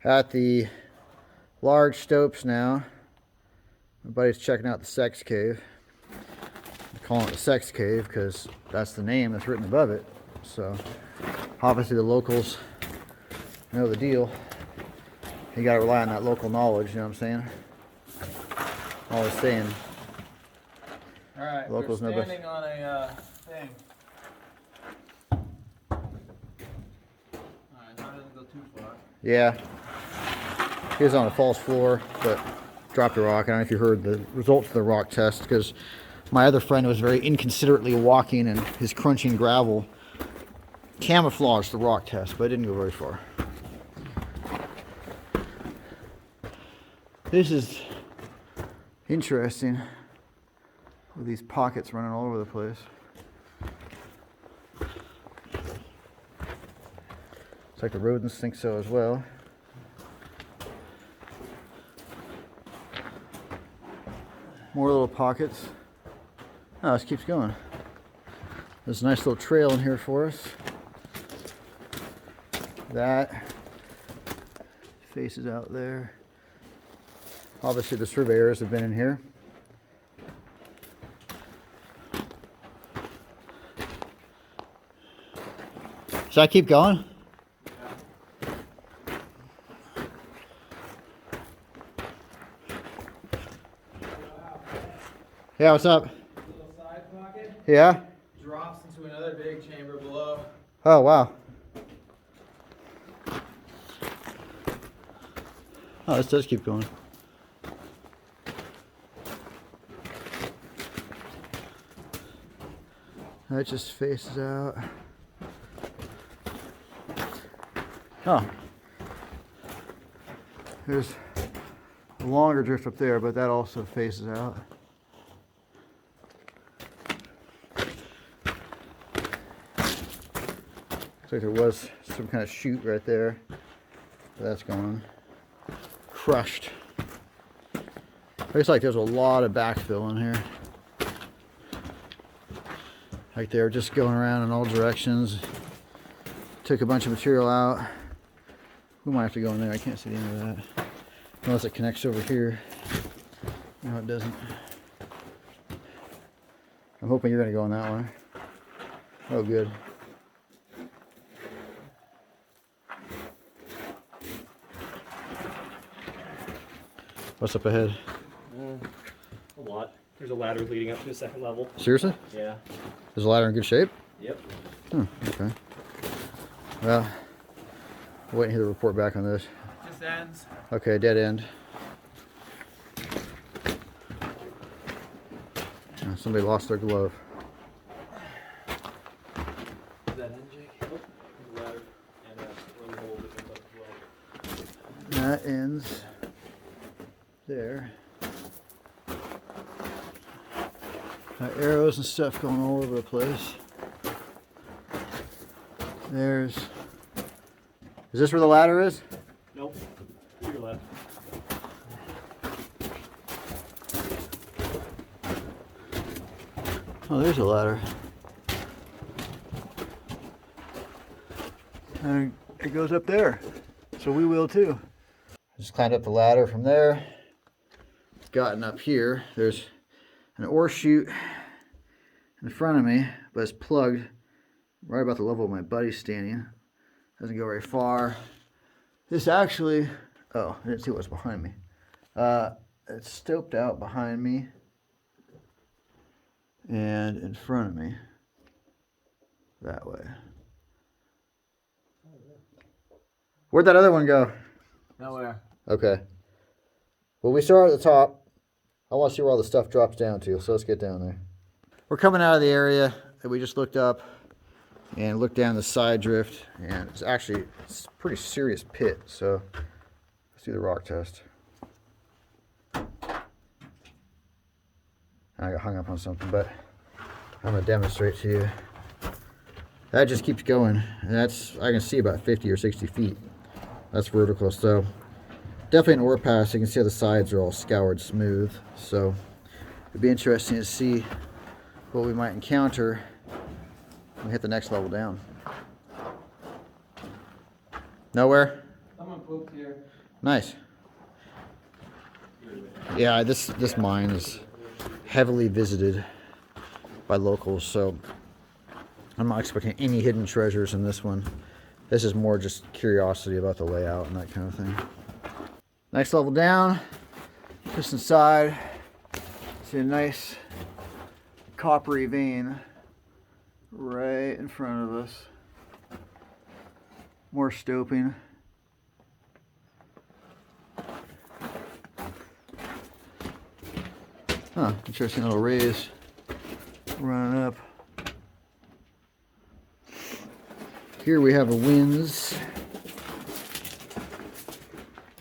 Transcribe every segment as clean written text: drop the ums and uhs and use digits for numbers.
At the large stopes now. My buddy's checking out the sex cave. I'm calling it the sex cave because that's the name that's written above it. So obviously the locals know the deal. You gotta rely on that local knowledge, you know what I'm saying? Always saying. Alright, Locals we're know standing on a thing. Alright, now it doesn't go too far. Yeah. He was on a false floor, but dropped a rock. I don't know if you heard the results of the rock test, because my other friend was very inconsiderately walking and his crunching gravel camouflaged the rock test, but it didn't go very far. This is interesting with these pockets running all over the place. Looks like the rodents think so as well. More little pockets. Oh, this keeps going. There's a nice little trail in here for us. That faces out there. Obviously the surveyors have been in here. Should I keep going? Yeah, what's up? Little side pocket. Yeah? Drops into another big chamber below. Oh, wow. Oh, this does keep going. That just faces out. Oh. There's a longer drift up there, but that also faces out. Looks like there was some kind of chute right there. That's gone. Crushed. Looks like there's a lot of backfill in here. Like they were just going around in all directions. Took a bunch of material out. We might have to go in there. I can't see the end of that. Unless it connects over here. No, it doesn't. I'm hoping you're going to go in that one. Oh, good. What's up ahead? A lot. There's a ladder leading up to the second level. Seriously? Yeah. Is the ladder in good shape? Yep. Okay. Well, I'm waiting to hear the report back on this. Just ends. Okay, dead end. Somebody lost their glove. Is that end, Jake? Oh, there's a ladder and a little hole that goes up as well. That ends there. Got arrows and stuff going all over the place. There's... Is this where the ladder is? Nope. To your left. Oh, there's a ladder. And it goes up there. So we will too. Just climbed up the ladder from there. Gotten up here. There's an ore chute in front of me, but it's plugged right about the level of my buddy's standing. Doesn't go very far. This actually, oh, I didn't see what's behind me. It's stoped out behind me and in front of me. That way. Where'd that other one go? Nowhere. Okay. Well, we start at the top. I want to see where all the stuff drops down to, so let's get down there. We're coming out of the area that we just looked up and looked down the side drift, and it's actually a pretty serious pit, so let's do the rock test. I got hung up on something, but I'm going to demonstrate to you. That just keeps going, and that's, I can see about 50 or 60 feet. That's vertical, so definitely an ore pass. You can see how the sides are all scoured smooth, so it'd be interesting to see what we might encounter when we hit the next level down. Nowhere? Someone Booked here. Nice. Yeah, this mine is heavily visited by locals, so I'm not expecting any hidden treasures in this one. This is more just curiosity about the layout and that kind of thing. Next level down, just inside, see a nice coppery vein right in front of us. More stoping. Huh, interesting little raise running up. Here we have a winze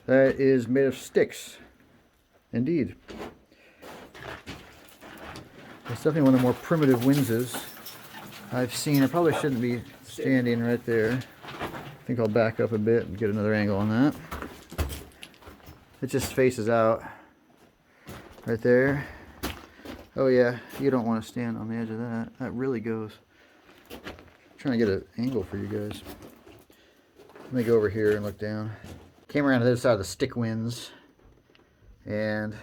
that is made of sticks. Indeed. It's definitely one of the more primitive winzes I've seen. I probably shouldn't be standing right there. I think I'll back up a bit and get another angle on that. It just faces out right there. Oh yeah, you don't want to stand on the edge of that. That really goes. I'm trying to get an angle for you guys. Let me go over here and look down. Came around to the other side of the stick winds, and you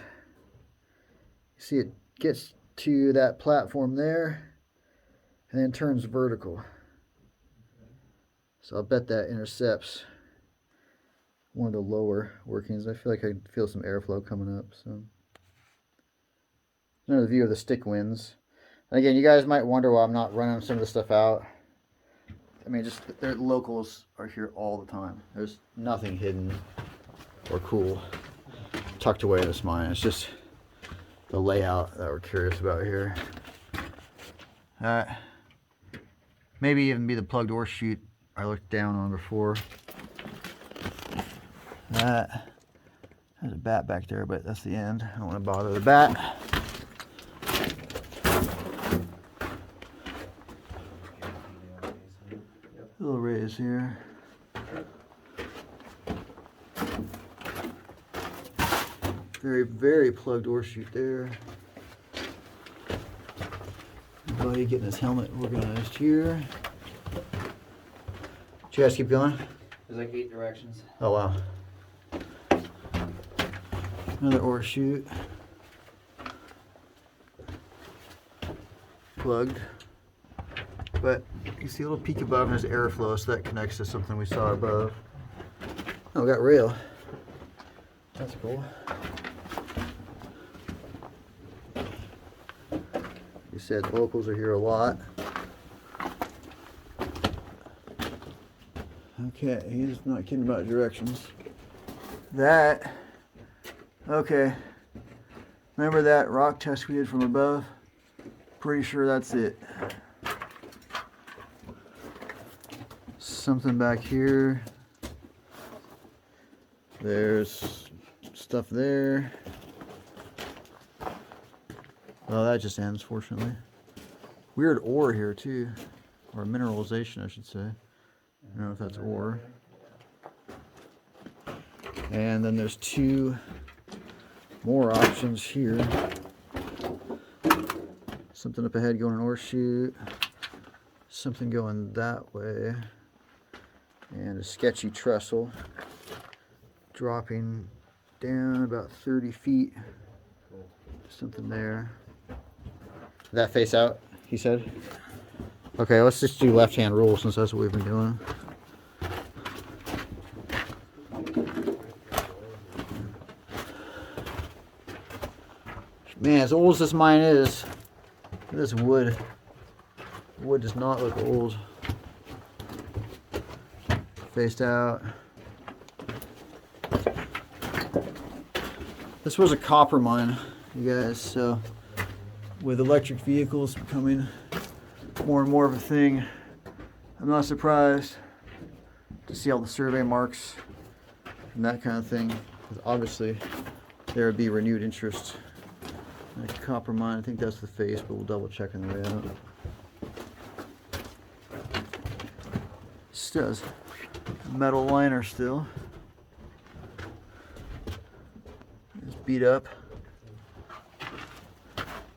see it gets to that platform there and then turns vertical. So I'll bet that intercepts one of the lower workings. I feel like I can feel some airflow coming up. So another view of the stick winds. And again, you guys might wonder why I'm not running some of this stuff out. I mean, just their locals are here all the time. There's nothing hidden or cool tucked away in this mine. It's just the layout that we're curious about here. Maybe even be the plugged ore chute I looked down on before. There's a bat back there, but that's the end. I don't want to bother the bat. Little raise here. Very, very plugged ore chute there. Buddy getting his helmet organized here. Did you guys keep going? There's like 8 directions. Oh wow. Another ore chute. Plugged. But you see a little peak above and there's airflow, so that connects to something we saw above. Oh, we got rail. That's cool. You said the locals are here a lot. Okay, he's not kidding about directions. That, okay. Remember that rock test we did from above? Pretty sure that's it. Something back here. There's stuff there. Well, that just ends, fortunately. Weird ore here, too. Or mineralization, I should say. I don't know if that's ore. And then there's 2 more options here. Something up ahead going an ore chute. Something going that way. And a sketchy trestle dropping down about 30 feet. Something there. Did that face out, he said? Okay, let's just do left-hand rule since that's what we've been doing. Man, as old as this mine is, this wood does not look old. Faced out. This was a copper mine, you guys, so with electric vehicles becoming more and more of a thing, I'm not surprised to see all the survey marks and that kind of thing, because obviously there would be renewed interest in a copper mine. I think that's the face, but we'll double check on the way out. Still has metal liner still. It's beat up.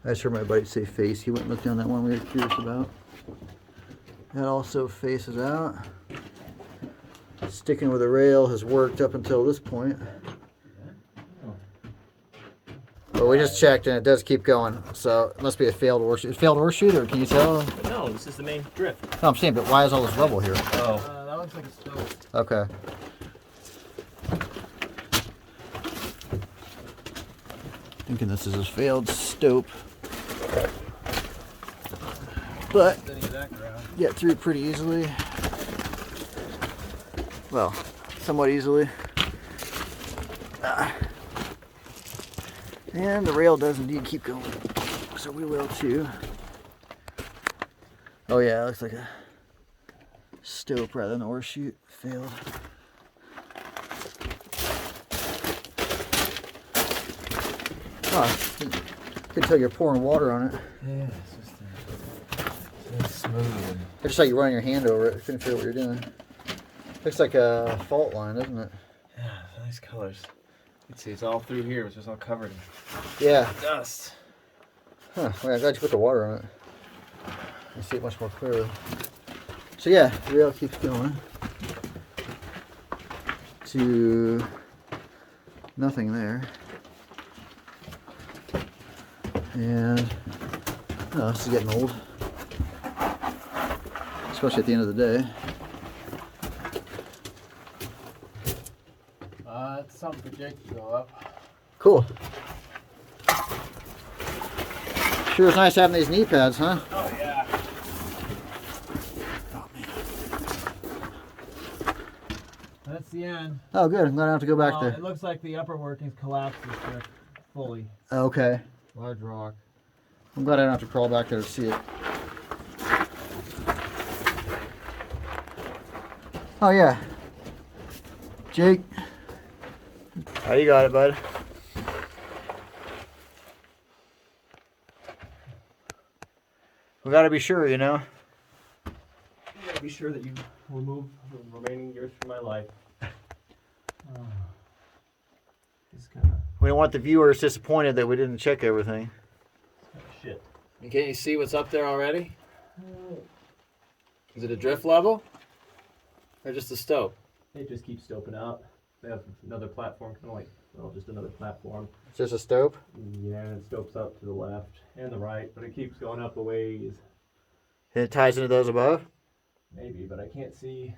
I just heard my buddy say face. He went and looked down that one we were curious about. That also faces out. Sticking with a rail has worked up until this point. But we just checked and it does keep going, so it must be a failed ore shoot. Failed ore shoot, or can you tell? No, this is the main drift. No, I'm saying, but why is all this rubble here? Oh. That looks like a stove. Okay. Thinking this is a failed stope. But get through pretty easily. Well, somewhat easily. And the rail does indeed keep going. So we will too. Oh yeah, it looks like a stope rather than an ore chute. Failed. Oh, you can tell you're pouring water on it. Yeah, it's just smooth. It's just like you're running your hand over it. I couldn't figure out what you're doing. Looks like a fault line, doesn't it? Yeah, nice colors. You can see it's all through here. It's just all covered in Yeah. dust. Huh. Well, I'm glad you put the water on it. You see it much more clearly. So yeah, the rail keeps going to nothing there. And oh, this is getting old, especially at the end of the day. It's something for Jake to go up. Cool. Sure is nice having these knee pads, huh? Oh yeah. Oh man. That's the end. Oh good, I'm gonna have to go back there. It looks like the upper workings collapsed fully. Okay. Large rock. I'm glad I don't have to crawl back there to see it. Oh yeah. Jake. Oh, you got it, bud. We gotta be sure, you know. You gotta be sure that you remove the remaining years from my life. It's kind of We don't want the viewers disappointed that we didn't check everything. Shit. Can't you see what's up there already? Is it a drift level? Or just a stope? It just keeps stoping up. They have another platform, kind of like, well, just another platform. It's just a stope? Yeah, and it stopes up to the left and the right, but it keeps going up a ways. And it ties into those above? Maybe, but I can't see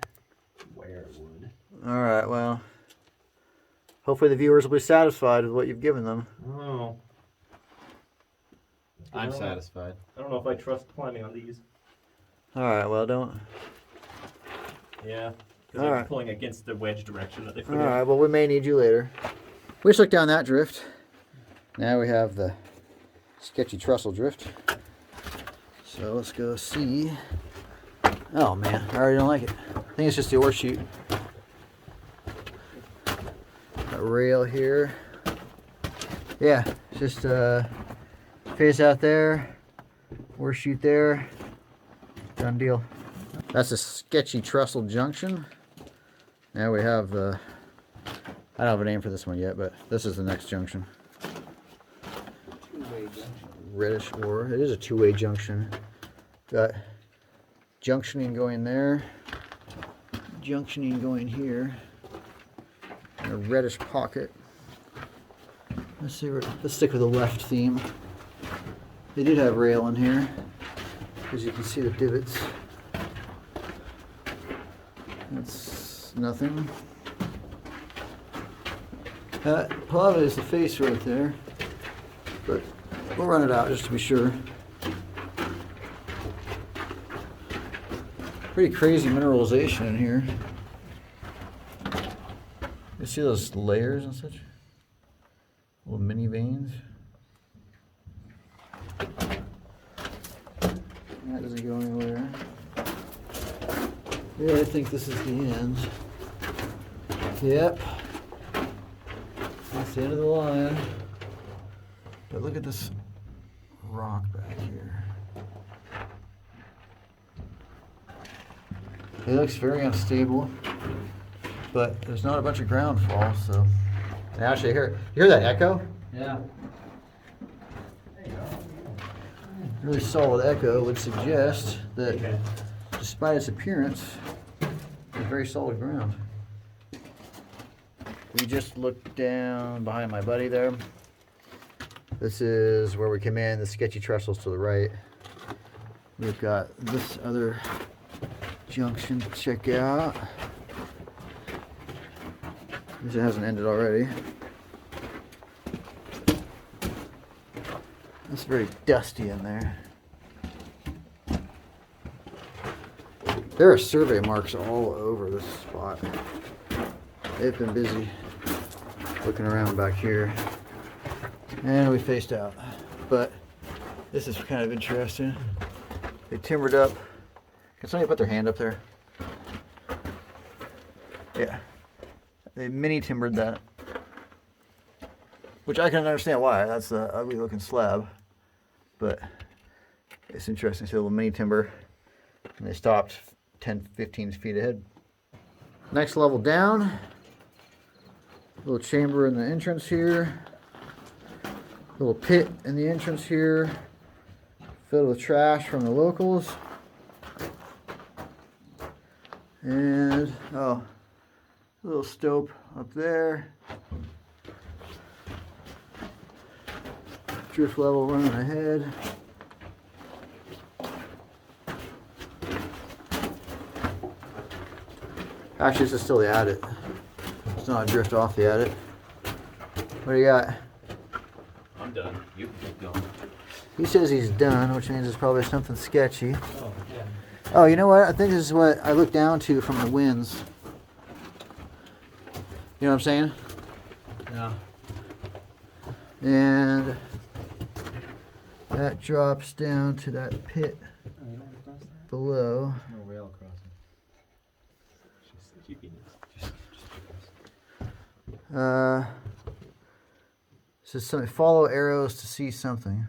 where it would. Alright, well. Hopefully the viewers will be satisfied with what you've given them. Oh. I'm satisfied. I don't know if I trust climbing on these. Alright, well, don't. Yeah. Because All I'm right. pulling against the wedge direction that they put in. Alright, well, we may need you later. We just looked down that drift. Now we have the sketchy trestle drift. So let's go see. Oh man, I already don't like it. I think it's just the ore chute. Got rail here. Yeah, it's just face out there, ore chute there. Done deal. That's a sketchy trestle junction. Now we have the, I don't have a name for this one yet, but this is the next junction. Two-way junction. Reddish ore. It is a two-way junction. Got junctioning going there, junctioning going here, and a reddish pocket. Let's see. Let's stick with the left theme. They did have rail in here, as you can see the divots. That's nothing. That probably is the face right there, but we'll run it out just to be sure. Pretty crazy mineralization in here. You see those layers and such? Little mini veins. That doesn't go anywhere. Yeah, I think this is the end. Yep. That's the end of the line. But look at this rock back here. It looks very unstable, but there's not a bunch of ground fall, so. And actually, you hear that echo? Yeah. Really solid echo would suggest that Okay. despite its appearance, it's very solid ground. we just looked down behind my buddy there. This is where we come in, the sketchy trestles to the right. We've got this other junction to check out. It hasn't ended already. It's very dusty in there. There are survey marks all over this spot. They've been busy looking around back here. And we faced out. But this is kind of interesting. They timbered up. Can somebody put their hand up there? Yeah. They mini timbered that. Which I can understand why. That's the ugly looking slab. But it's interesting to see a little mini timber. And they stopped 10, 15 feet ahead. Next level down. Little chamber in the entrance here. Little pit in the entrance here. Filled with trash from the locals. And, oh, a little stope up there. Drift level running ahead. Actually, this is still the adit. It's not a drift off the adit. What do you got? I'm done. You can keep going. He says he's done, which means it's probably something sketchy. Oh, yeah. Oh, you know what? I think this is what I look down to from the winds. You know what I'm saying? Yeah. And that drops down to that pit below. No rail crossing. Just keeping it. Says something, follow arrows to see something.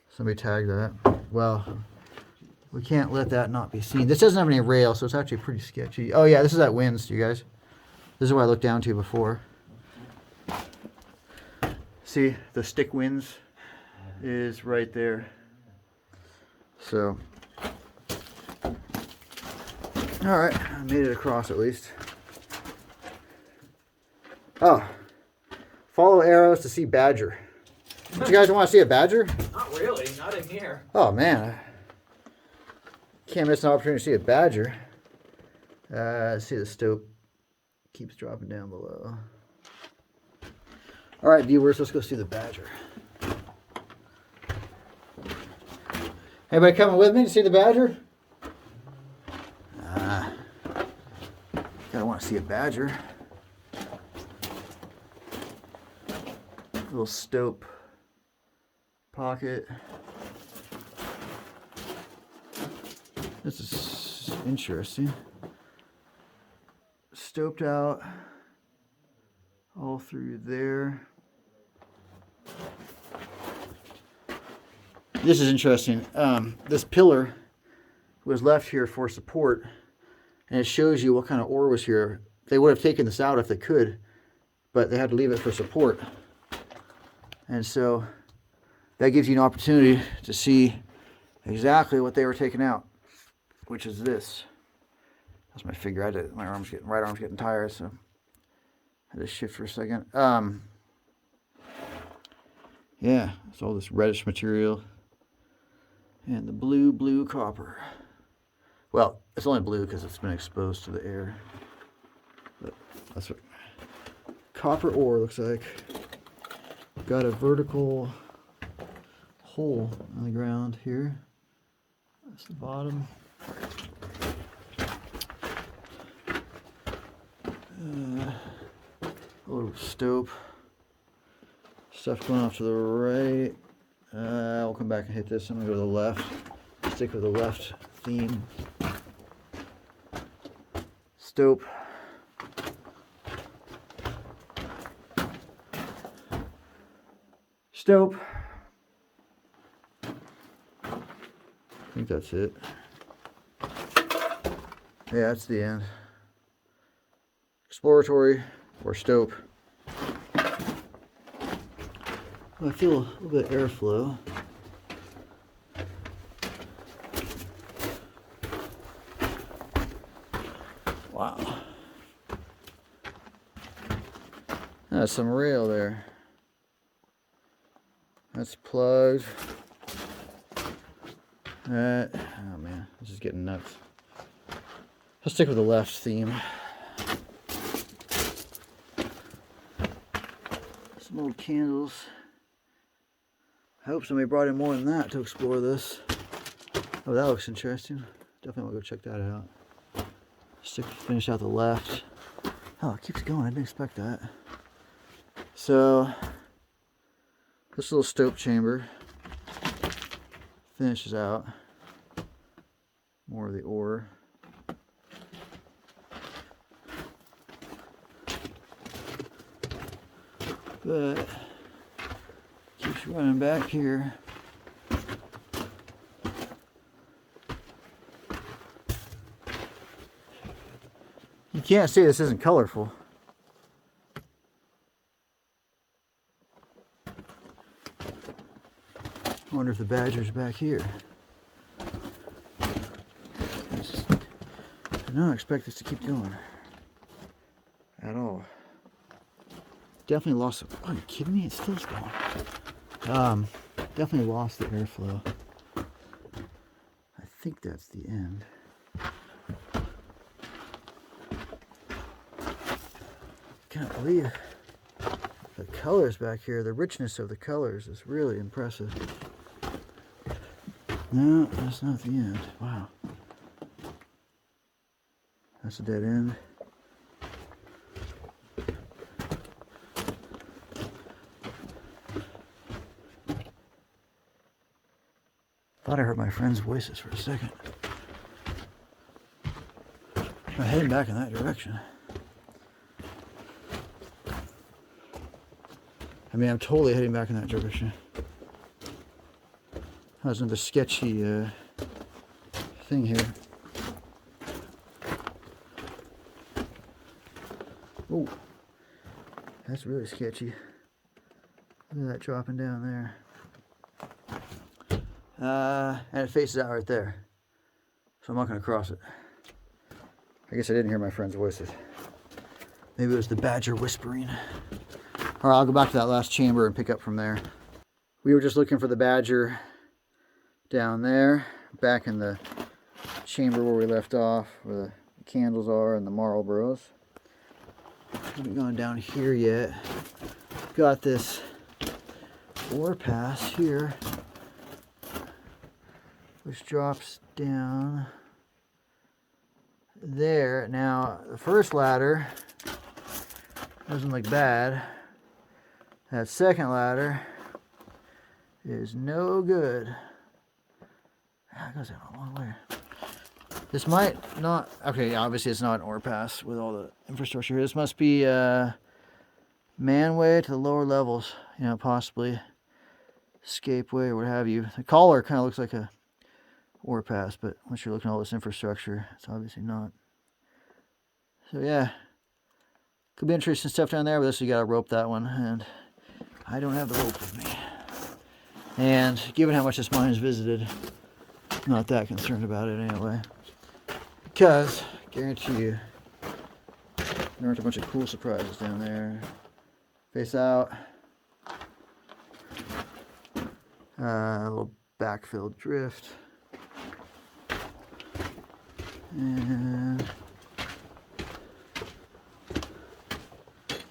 Somebody tagged that. Well, we can't let that not be seen. This doesn't have any rail, so it's actually pretty sketchy. Oh yeah, this is that winds, you guys. This is what I looked down to before. See, the stick winds is right there. So, all right, I made it across at least. Oh, follow arrows to see badger. Don't you guys want to see a badger? Not really. Not in here. Oh man, can't miss an opportunity to see a badger. See the stope keeps dropping down below. All right, viewers, let's go see the badger. Anybody coming with me to see the badger? Gotta want to see a badger. Little stope pocket. This is interesting. Stoped out all through there. This is interesting. This pillar was left here for support, and it shows you what kind of ore was here. They would have taken this out if they could, but they had to leave it for support. And so that gives you an opportunity to see exactly what they were taking out, which is this. That's my figure. My right arm's getting tired, so I had to shift for a second. Yeah, it's all this reddish material. And the blue copper. Well, it's only blue because it's been exposed to the air. But that's what copper ore looks like. Got a vertical hole on the ground here. That's the bottom. A little stope. Stuff going off to the right. We'll come back and hit this. I'm gonna go to the left. Stick with the left theme. Stope. Stope. I think that's it. Yeah, that's the end. Exploratory or stope. I feel a little bit of airflow. Wow. That's some rail there. That's plugged. That, oh man, this is getting nuts. Let's stick with the left theme. Some old candles. I hope somebody brought in more than that to explore this. Oh, that looks interesting. Definitely want to go check that out. Finish out the left. Oh, it keeps going. I didn't expect that. So, this little stope chamber finishes out more of the ore. But keeps running back here. You can't say this isn't colorful. I wonder if the badger's back here. I don't expect this to keep going at all. Definitely lost. Are you kidding me? It's still going. Definitely lost the airflow. I think that's the end. Can't believe the colors back here. The richness of the colors is really impressive. No, that's not the end. Wow. That's a dead end. Thought I heard my friend's voices for a second. I'm heading back in that direction. I mean, I'm totally heading back in that direction. There's another sketchy thing here. Oh, that's really sketchy. Look at that dropping down there. And it faces out right there. So I'm not going to cross it. I guess I didn't hear my friend's voices. Maybe it was the badger whispering. Alright, I'll go back to that last chamber and pick up from there. We were just looking for the badger down there, back in the chamber where we left off, where the candles are and the Marlboros. Haven't gone down here yet. Got this ore pass here, which drops down there. Now, the first ladder doesn't look bad. That second ladder is no good. That goes down a long way. This might not, okay, obviously it's not an ore pass with all the infrastructure. This must be a manway to the lower levels, you know, possibly escapeway or what have you. The collar kind of looks like a ore pass, but once you're looking at all this infrastructure, it's obviously not. So yeah, could be interesting stuff down there, but this you gotta rope that one, and I don't have the rope with me. And given how much this mine is visited, I'm not that concerned about it anyway. Because, guarantee you, there aren't a bunch of cool surprises down there. Face out. A little backfilled drift. And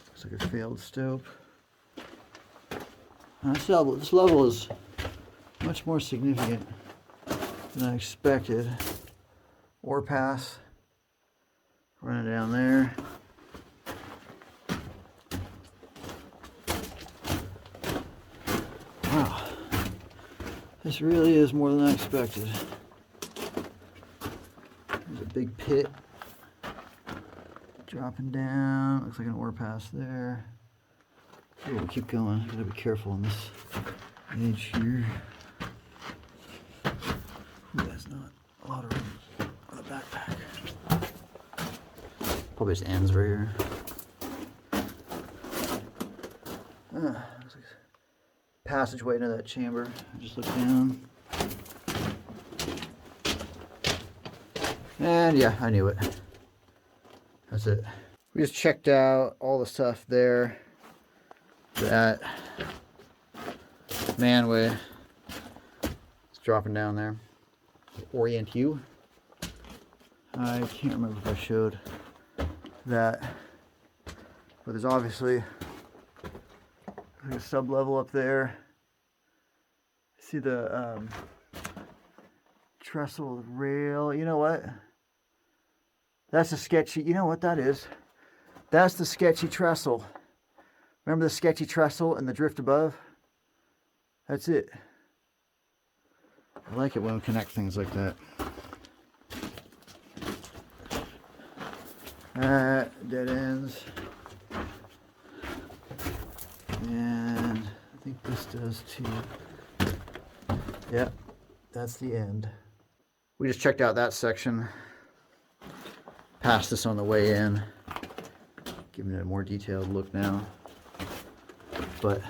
looks like a failed stope. This level is much more significant than I expected. Ore pass running down there. Wow, this really is more than I expected. There's a big pit dropping down. Looks like an ore pass there. Oh, we'll keep going. Gotta be careful on this edge here. Ooh, that's not a lot of room on the backpack. Probably just ends right here. Looks like a passageway into that chamber. Just look down. And yeah, I knew it. That's it. We just checked out all the stuff there. that manway is dropping down there. Orient you. I can't remember if I showed that, but there's obviously like a sub level up there. See the trestle rail. You know what? That's a sketchy. You know what that is? That's the sketchy trestle. Remember the sketchy trestle and the drift above? That's it. I like it when we connect things like that. Dead ends. And I think this does too. Yep, that's the end. We just checked out that section. Passed this on the way in. Giving it a more detailed look now. But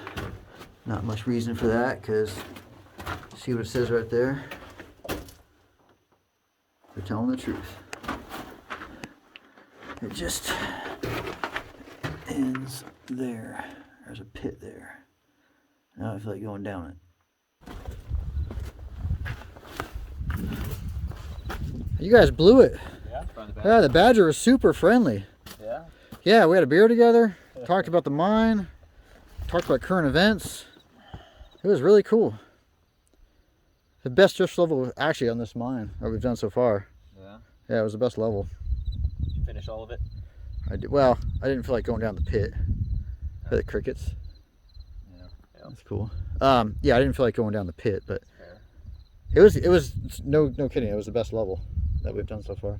not much reason for that, because see what it says right there? They're telling the truth. It just ends there. There's a pit there. Now I feel like going down it. You guys blew it. Yeah, the badger was super friendly. Yeah? Yeah, we had a beer together, talked about the mine, talked about current events. It was really cool. The best drift level actually on this mine that we've done so far. Yeah? Yeah, it was the best level. Did you finish all of it? I did, well, I didn't feel like going down the pit. For the crickets. Yeah. That's cool. Yeah, I didn't feel like going down the pit, but Fair. it was no kidding. It was the best level that we've done so far.